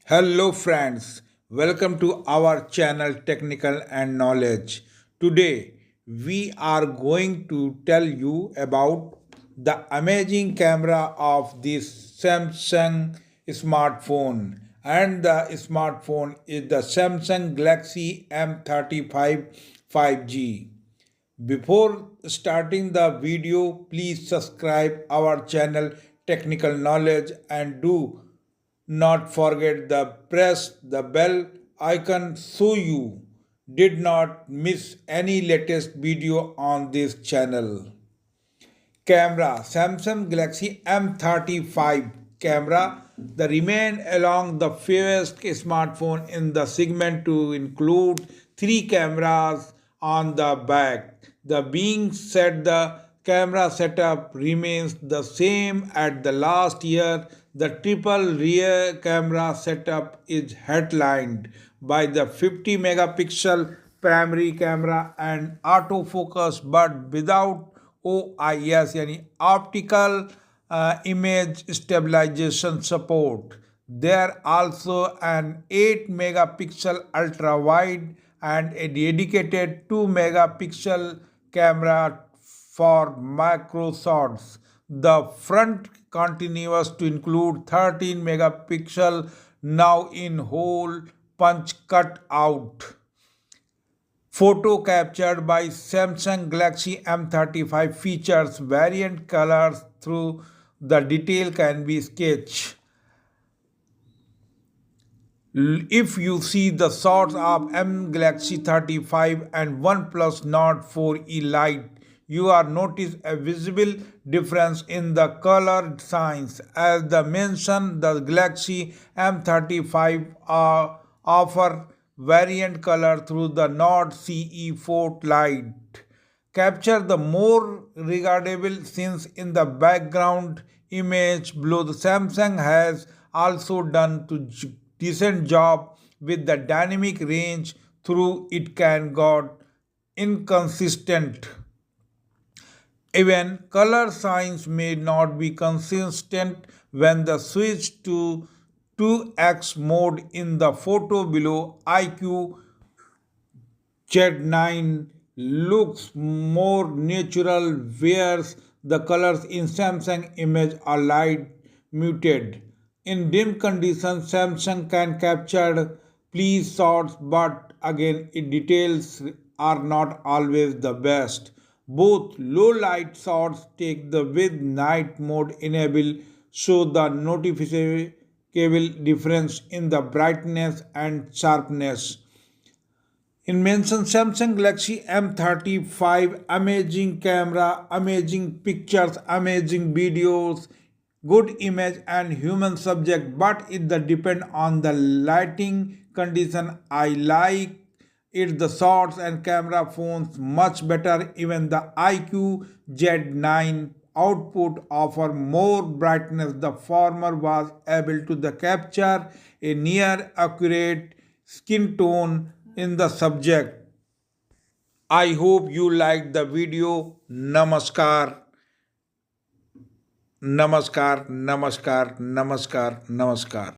Hello friends, welcome to our channel Technical and Knowledge. Today we are going to tell you about the amazing camera of this Samsung smartphone, and the smartphone is the Samsung Galaxy M35 5G. Before starting the video, please subscribe our channel Technical Knowledge and do not forget the press the bell icon so you did not miss any latest video on this channel. Camera Samsung Galaxy M35 camera the remain along the fewest smartphone in the segment to include three cameras on the back. The being said the camera setup remains the same at the last year. The triple rear camera setup is headlined by the 50 megapixel primary camera and autofocus but without OIS यानी optical image stabilization support. There also an 8 megapixel ultra wide and a dedicated 2 megapixel camera for macro shots. The front continues to include 13 megapixel now in hole punch cut out. Photo captured by Samsung Galaxy M35 features variant colors through the detail can be sketched. If you see the shots of M Galaxy 35 and OnePlus Nord 4e Lite, you are notice a visible difference in the color signs. As the mentioned, the Galaxy M35 offer variant color through the Nord CE4 Lite. Capture the more regardable scenes in the background image below. The Samsung has also done to decent job with the dynamic range through it can got inconsistent. Even color signs may not be consistent when the switch to 2x mode in the photo below. IQ Z9 looks more natural, whereas the colors in Samsung image are light muted. In dim conditions, Samsung can capture please shots, but again, its details are not always the best. Both low light shots take the with night mode enable show the noticeable difference in the brightness and sharpness. In mention Samsung Galaxy M35, amazing camera, amazing pictures, amazing videos, good image and human subject, but it depend on the lighting condition. I like it the shots and camera phones much better. Even the IQ Z9 output offer more brightness. The former was able to the capture a near accurate skin tone in the subject. I hope you liked the video. Namaskar. Namaskar, namaskar, namaskar, namaskar.